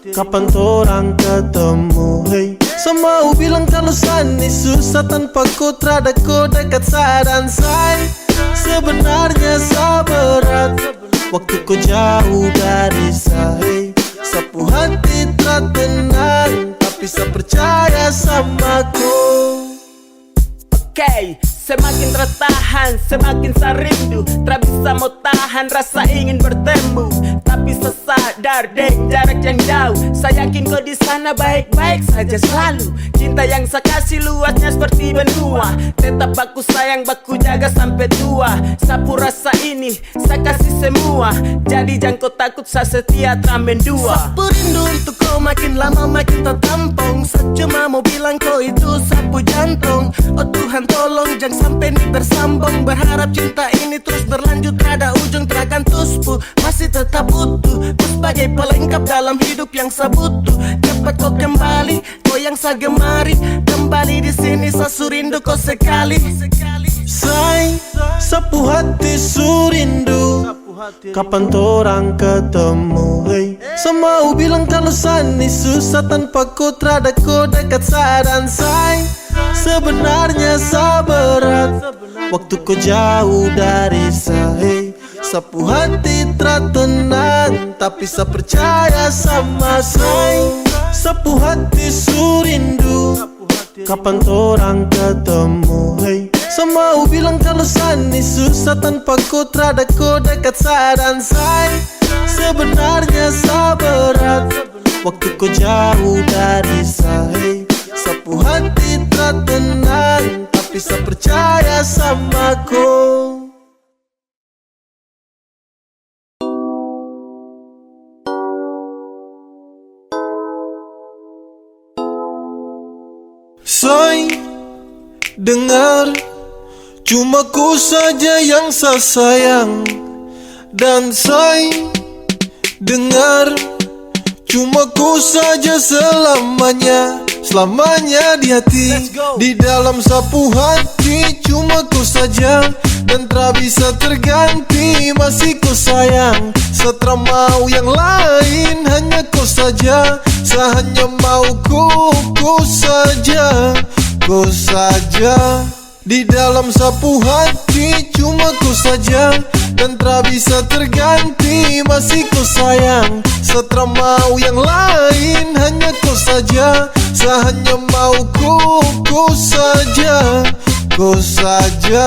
Kapan torang ketemu, hey. Semau bilang kalau sani susah tanpa ku terada ku dekat sadan say. Sebenarnya saberat waktu ku jauh dari saya. Sapu hati tak tenang tapi saya percaya sama ku. Okay, semakin tertahan, semakin saya rindu. Tak bisa mau tahan rasa ingin bertemu. Tapi saya sadar deng jarak yang jauh. Saya yakin kau di sana baik-baik saja selalu. Cinta yang saya kasih luasnya seperti benua. Tetap aku sayang, aku jaga sampai tua. Sapu rasa ini saya kasih semua. Jadi jangan kau takut, saya setia tramen dua. Sapu rindu untuk kau makin lama makin tertampung. Saya cuma mau bilang kau itu sapu jantung. Oh Tuhan tolong jangan sampai ini bersambung. Berharap cinta ini terus berlanjut, ada ujung terakan tuspu. Masih tetap butuh kau sebagai pelengkap dalam hidup yang saya butuh. Cepat kau kembali, kau yang saya gemari. Kembali di sini saya surindu kau sekali. Say, sapu hati surindu. Kapan torang ketemu, hey. Semau bilang kalau sani susah tanpa ku terada ku dekat sadan say. Sebenarnya saberat waktu ku jauh dari saya. Sapu hati tak tenang tapi saya percaya sama say. Sapu hati surindu. Kapan torang ketemu, hey. Semau bilang kalau sani susah tanpa ku terada ku dekat sadan say. Sebenarnya saberat waktu ku jauh dari saya. Sapu hati tak tenang tapi saya percaya sama ku. Say, dengar, cuma ku saja yang saya sayang. Dan say, dengar, cuma ku saja selamanya. Selamanya di hati, di dalam sapu hati. Cuma ku saja dan tak bisa terganti. Masih ku sayang, setelah mau yang lain. Hanya ku saja, saya hanya mau ku saja. Ku saja di dalam sapu hati. Cuma ku saja dan tak bisa terganti. Masih ku sayang, setelah mau yang lain. Hanya ku saja, saya hanya mau ku saja. Ku saja.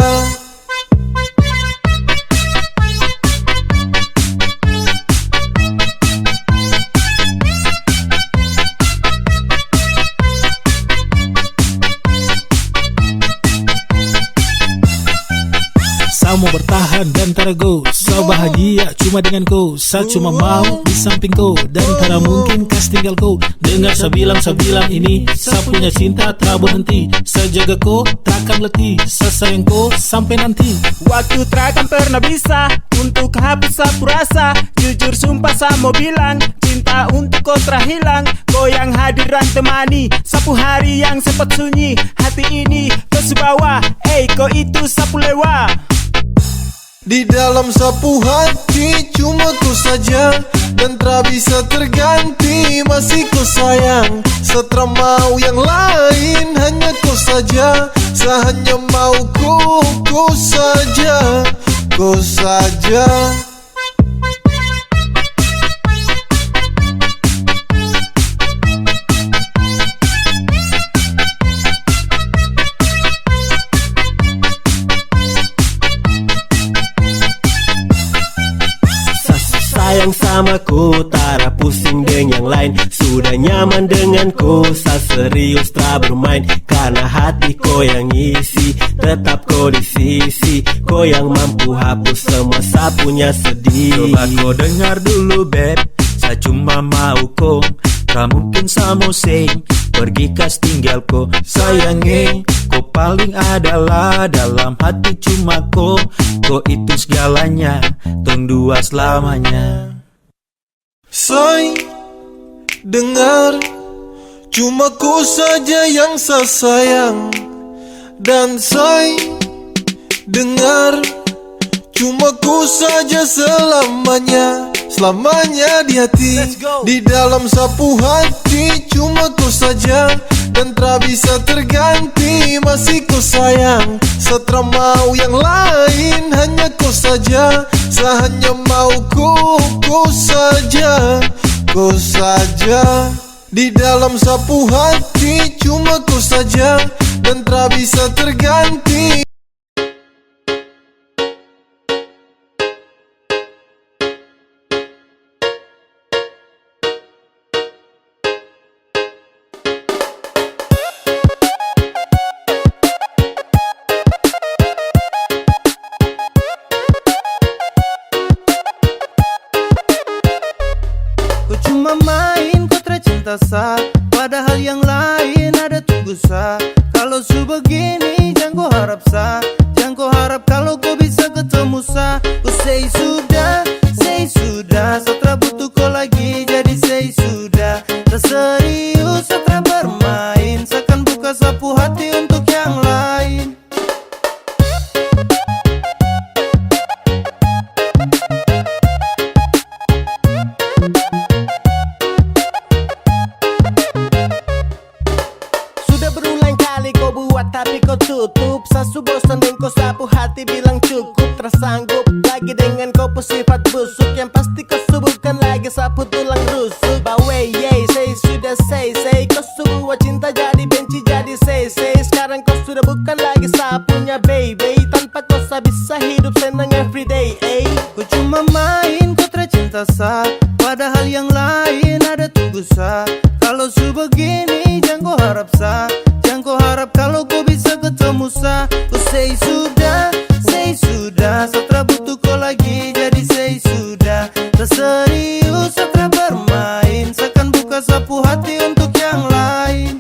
Saya mau bertahan dan tarago. Saya bahagia cuma dengan kau. Saya cuma mau di samping kau. Dan tak mungkin kas tinggal kau. Dengar saya bilang ini. Saya punya cinta tak berhenti. Saya jaga kau takkan letih. Saya sayang kau sampai nanti. Waktu takkan pernah bisa untuk hapus sapu rasa. Jujur sumpah saya mau bilang, cinta untuk kau terhilang. Kau yang hadiran temani sapu hari yang sempat sunyi. Hati ini terus bawa, kau itu sapu lewa. Di dalam sapu hati cuma ku saja, dan tak bisa terganti, masih ku sayang. Setelah mau yang lain hanya ku saja, hanya mau ku saja, ku saja. Sayang sama ku, tak pusing dengan yang lain. Sudah nyaman denganku, serius tak bermain. Karena hati ko yang isi, tetap ko di sisi. Ko yang mampu hapus semua sapunya sedih. Coba ko dengar dulu beb, saya cuma mau ko. Tak mungkin sama say, pergi kas tinggal ko. Sayangi, ko paling adalah dalam hati cuma ko. Ko itu segalanya, tong dua selamanya. Say, dengar, cuma ku saja yang saya sayang. Dan say, dengar, cuma ku saja selamanya. Selamanya di hati, di dalam sapu hati cuma ku saja, dan tak bisa terganti, masih ku sayang. Setelah mau yang lain hanya ku saja, hanya mau ku saja, ku saja. Di dalam sapu hati cuma ku saja, dan tak bisa terganti. Cuma main kau tercinta sa, padahal yang lain ada tunggu sa. Kalau su begini jangan kau harap sa, jangan kau harap kalau kau bisa ketemu sa. Kau say sudah, setelah butuh kau lagi, jadi say sudah. Tak serius setelah bermain, seakan buka sapu hati untuk yang lain. Tapi kau tutup, sasu bosan dan kau sapu hati bilang cukup. Tersanggup lagi dengan kau sifat busuk, yang pasti kau subuhkan lagi sapu tulang rusuk. Bawe yay, say sudah say kau sebuah cinta jadi benci jadi say. Sekarang kau sudah bukan lagi sapunya baby, tanpa kau bisa hidup senang everyday. Kau cuma main kau tercinta sa, padahal yang lain ada tunggu sa. Kalau su begini jangan kau harap sa, jangan kau harap kalau kau bisa ketemu sa. Kau say sudah, setelah butuh kau lagi, jadi say sudah. Tak serius setelah bermain, seakan buka sapu hati untuk yang lain.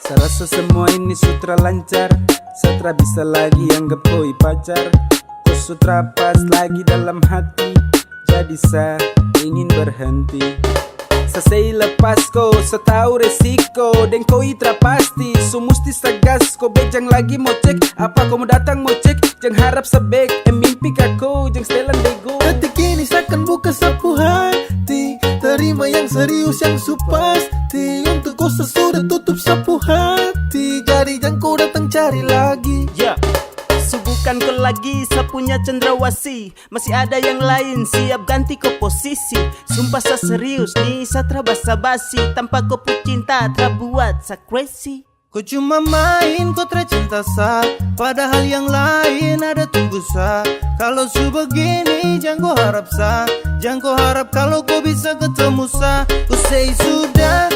Saya rasa semua ini sutra lancar, setelah bisa lagi anggap koi pacar. Kau sutra pas lagi dalam hati, jadi saya ingin berhenti. Selesai lepas kau, setahu resiko, dan kau itra pasti. So musti sagas, kau bejang lagi mau cek. Apa kau mau datang mau cek, jangan harap sebek. Mimpi kau, jangan setelan bego. Detik ini seakan buka sapu hati, terima yang serius yang supasti. Untuk kau sesudah tutup sapu hati, jadi jangan kau datang cari lagi. Subuhkan kau lagi sapunya cendrawasih, masih ada yang lain siap ganti kau posisi. Sumpah saya serius nih, saya tra basa-basi, tanpa kau cinta tra buat saya crazy. Kau cuma main kau tercinta sa, padahal yang lain ada tunggu sa. Kalau su begini jangan kau harap sa, jangan kau harap kalau kau bisa ketemu sa. Kau say sudah,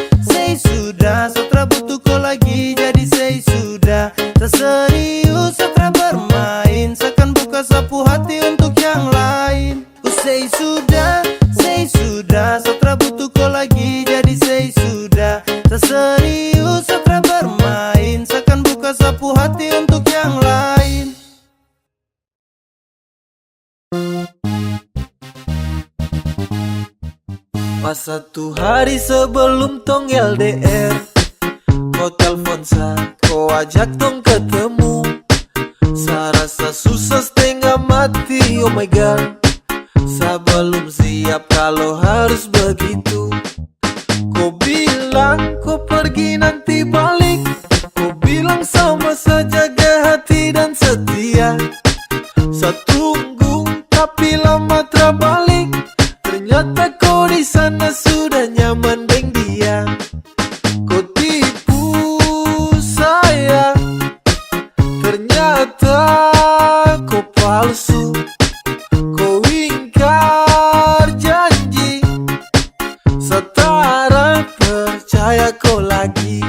setelah butuh kau lagi, jadi say sudah. Tak serius setelah bermain, seakan buka sapu hati untuk yang lain. Kau say sudah, setelah butuh kau lagi, jadi say sudah. Tak serius setelah bermain, seakan buka sapu hati untuk yang lain. Pas satu hari sebelum tong LDR, kau telpon kau ajak tong ketemu. Sa rasa susah setengah mati, oh my god. Sa belum siap kalau harus begitu. Kau bilang kau pergi nanti balik, kau bilang sama saja jaga hati dan setia. Sa tunggu tapi lama terbalik, ternyata kau di sana sudah nyaman deng dia. Kau tipu saya, ternyata kau palsu. Kau ingkar janji, setara percaya kau lagi.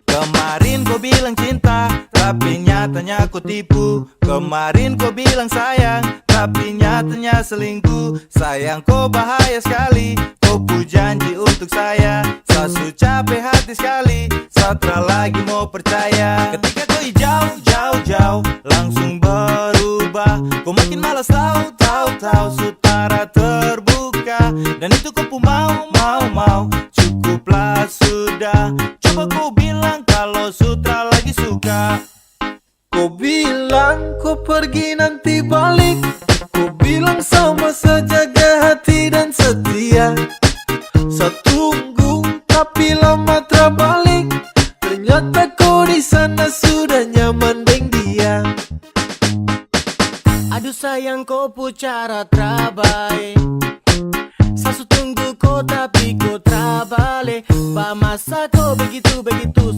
Kemarin kau bilang cinta, tapi nyatanya kau tipu. Kemarin kau bilang sayang, tapi nyatanya selingkuh. Sayang kau bahaya sekali, kau pu janji untuk saya. Saya capek hati sekali, saya tak lagi mau percaya. Ketika kau jauh, langsung berubah. Kau makin malas tahu, sutara terbuka. Dan itu kau pu mau, cukuplah sudah. Coba kau bilang kalau sutra lagi suka. Kau bilang kau pergi nanti balik, kau bilang sama saja jaga hati dan setia. Sa tunggu tapi lama terbalik, ternyata kau di sana sudah nyaman deng dia. Aduh sayang kau pu cara terbaik. Sasu tunggu kau tapi kau terbalik. Ba masa kau begitu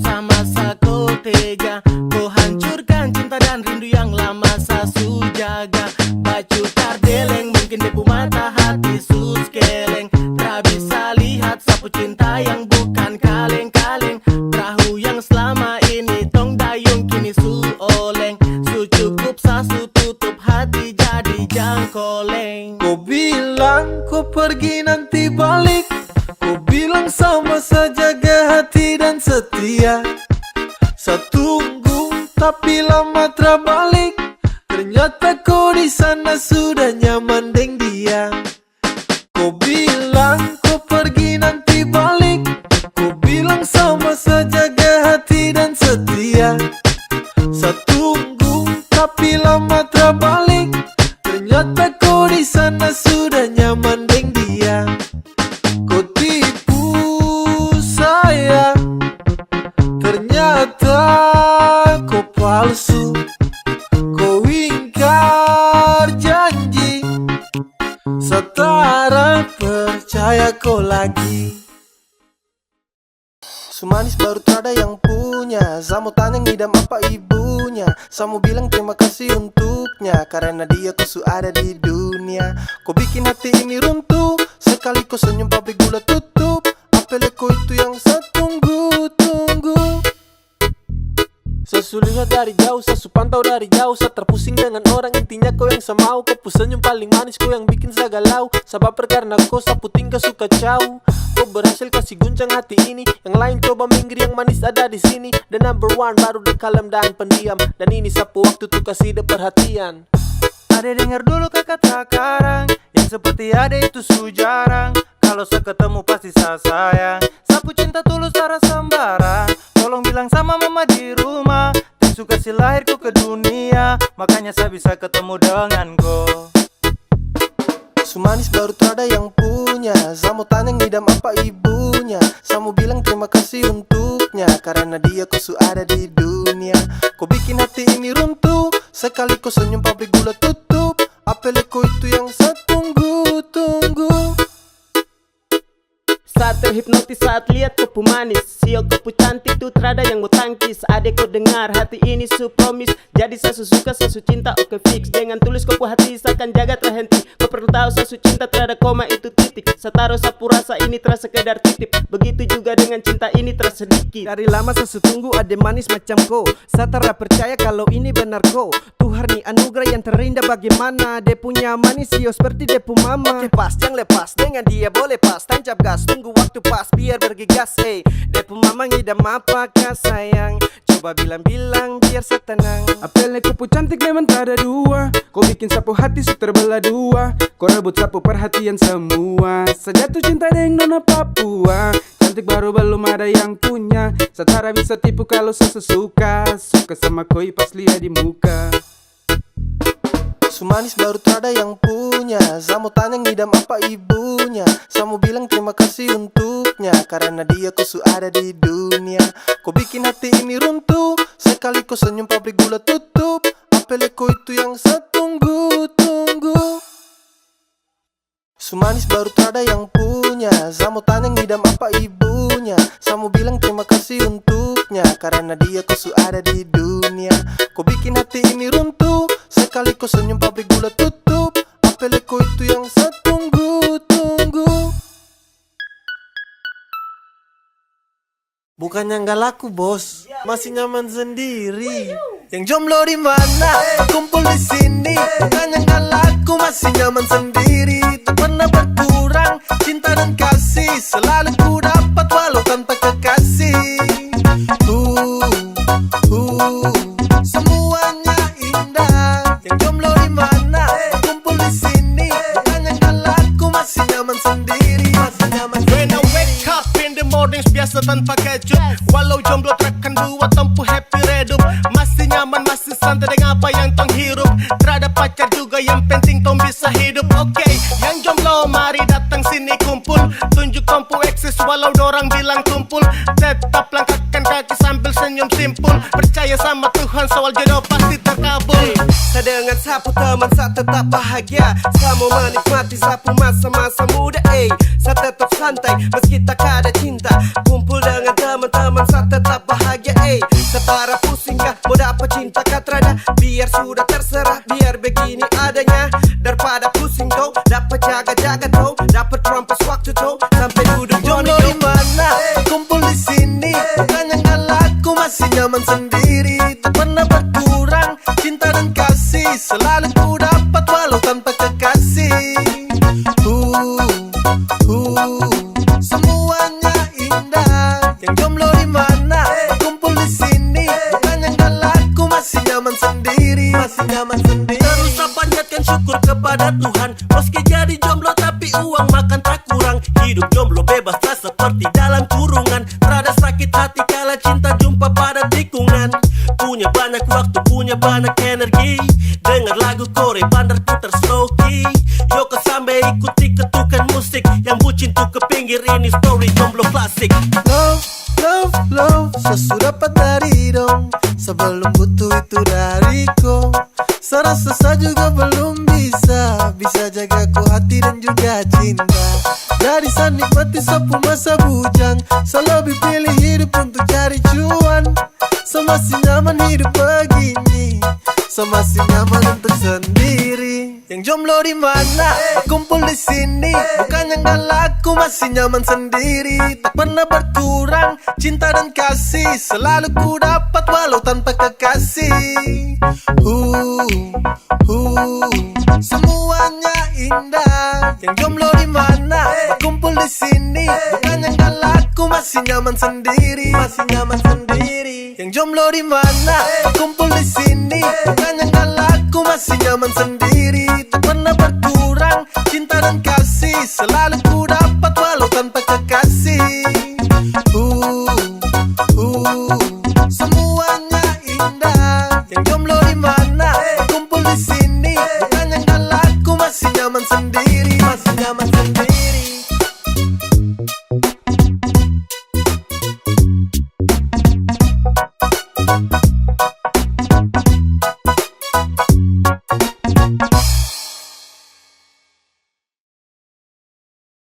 sama sa kau tega. Kau hancurkan cinta dan rindu yang lama sasu jaga. Baju tardeleng mungkin depu mata hati sus keleng. Tak bisa lihat sapu cinta yang bukan kaleng-kaleng. Perahu yang selama ini tong dayung kini su oleng. Su cukup sasu tutup hati jadi jangkoleng. Kau bilang kau pergi nanti balik, kau bilang sama saja jaga hati dan setia. Sa tunggu tapi lama terbalik, ternyata kau di sana sudah nyaman deng dia. Kau bilang kau pergi nanti balik, kau bilang sama saja jaga hati dan setia. Sa tunggu tapi lama terbalik, ternyata kau di sana sudah nyaman deng dia. Kau tipu saya, ternyata kau palsu. Kau ingkar janji, setara percaya kau lagi. Sumanis baru ada yang punya. Samu tanya ngidam apa ibunya. Samu bilang terima kasih untuknya, karena dia kusu ada di dunia. Kau bikin hati ini runtuh, sekali kau senyum pabrik gula tutup. Apele kau itu yang saya tunggu. Sasu lihat dari jauh, sasu pantau dari jauh. Saya terpusing dengan orang, intinya kau yang saya mau. Kau senyum paling manis, kau yang bikin saya galau. Sebab karena kau sapu tingkah suka caw. Kau berhasil kasih guncang hati ini. Yang lain coba minggir, yang manis ada di sini. The number one baru the kalem dan pendiam. Dan ini sapu waktu tuh kasih de perhatian. Ade dengar dulu kakak takarang, yang seperti ade itu su jarang. Kalau saya ketemu pasti saya sayang. Sapu cinta tulus cara sembarang. Tolong bilang sama mama di rumah, Tisu kasih lahirku ke dunia, makanya saya bisa ketemu dengan kau. Sumanis baru ada yang punya. Samu tanya ngidam apa ibunya. Samu bilang terima kasih untuknya, karena dia kusu ada di dunia. Kau bikin hati ini runtuh, sekali kau senyum pabrik gula tutup. Apele kau itu yang saya tunggu. Saat terhipnotis saat lihat kau manis, sio kau cantik tuh terada yang mau tangkis. Adek kau dengar hati ini su promise, jadi saya suka saya cinta oke fix. Dengan tulus kau hati saya akan jaga terhenti. Kau perlu tahu saya cinta terada koma itu titik. Saya taruh sapu rasa ini terasa sekedar titip. Begitu juga dengan cinta ini terasa sedikit. Dari lama saya tunggu ada manis macam kau. Saya tak percaya kalau ini benar kau. Tuhan nih anugerah yang terindah, bagaimana dia punya manis sio seperti dia pu mama. Oke pas jangan lepas, dengan dia boleh pas. Tancap gas tunggu waktu pas biar bergegas. Dia pu mama ngidam apakah sayang. Coba Coba bilang-bilang biar setenang. Apelnya kupu cantik memang tak ada dua. Kau bikin sapu hati su terbelah dua. Kau rebut sapu perhatian semua. Sejatuh cinta deng nona Papua. Cantik baru belum ada yang punya. Setara bisa tipu kalau sesuka. Suka sama koi pas lihat di muka. Sumanis baru ada yang punya. Samu tanya ngidam apa ibunya. Samu bilang terima kasih untuknya. Karena dia kusu ada di dunia. Kau bikin hati ini runtuh. Sekali kau senyum pabrik gula tutup. Apeleko itu yang saya tunggu-tunggu. Sumanis baru ada yang punya. Samu tanya ngidam apa ibunya. Samu bilang terima kasih untuknya. Karena dia kusu ada di dunia. Kau bikin hati ini runtuh. Sekali kau senyum pabrik gula tutup. Apeleko itu yang saya tunggu-tunggu. Bukannya nggak laku bos, masih nyaman sendiri. Yang jomblo di mana? Kumpul di sini. Bukannya nggak laku, masih nyaman sendiri. Tak pernah berkurang cinta dan kasih. Selalu ku dapat walau tanpa kekasih. Semuanya indah. Yang jomblo di mana? Kumpul di sini. Bukannya nggak laku, masih nyaman sendiri. Masih nyaman sendiri. When I wake up in the mornings biasa tanpa kecup. Walau jomblo takkan buat tempuh happy redup. Masih nyaman, masih santai dengan apa yang tong hirup. Terada pacar juga yang penting tong bisa hidup. Oke, yang jomblo mari datang sini kumpul. Tunjuk tompu eksis walau dorang bilang tumpul. Tetap langkahkan kaki sambil senyum simpul. Percaya sama Tuhan soal jodoh pasti terkabul. Saya dengan sapu teman saya tetap bahagia. Saya mau menikmati sapu masa-masa muda. Saya tetap santai meski tak ada cinta. Kumpul dengan teman-teman saya tetap bahagia. Separa pusing kah mau dapat cinta katrada. Biar sudah terserah, biar begini adanya. Daripada pusing tau, dapat jaga-jaga tau. Dapat rampas waktu tau, sampai duduk jomblo di mana? Kumpul di sini. Bukannya nggak laku, masih nyaman sendiri. Tak pernah berkurang cinta dan kasih. Selalu ku dapat walau tanpa kekasih. Semuanya indah. Yang jomblo di mana? Kumpul di sini. Bukannya nggak laku, masih nyaman sendiri. Masih nyaman sendiri. Terus panjatkan syukur kepada Tuhan. Meski jadi jomblo tapi uang makan tak kurang. Hidup jomblo bebas tak seperti dalam kurungan. Terada sakit hati kala cinta jumpa pada tikungan. Punya banyak waktu, punya banyak energi. Dengar lagu Korea bandar putar slow key. Yoko sampai ikuti ketukan musik. Yang bucin tuh ke pinggir ini story jomblo klasik. Love, love, love, sesudah dapat dari dong. Sebelum butuh itu dariku. Serasa saya juga belum bisa jaga ku hati dan juga cinta. Jadi saya nikmati sapu masa bujang. Saya lebih pilih hidup untuk cari cuan. Saya masih nyaman hidup begini. Saya masih nyaman untuk sendiri. Yang jomblo di mana? Kumpul di sini. Bukannya nggak laku, masih nyaman sendiri. Tak pernah berkurang cinta dan kasih. Selalu ku dapat walau tanpa kekasih. Semuanya indah. Yang jomblo di mana? Kumpul di sini. Bukannya nggak laku, masih nyaman sendiri. Masih nyaman sendiri. Yang jomblo di mana? Kumpul di sini. Bukannya nggak laku, masih nyaman sendiri. Tak pernah berkurang cinta dan kasih. Selalu ku dapat walau tanpa kekasih. Semuanya indah. Yang jomblo di mana? Kumpul di sini. Bukannya nggak laku, masih nyaman sendiri. Masih nyaman sendiri.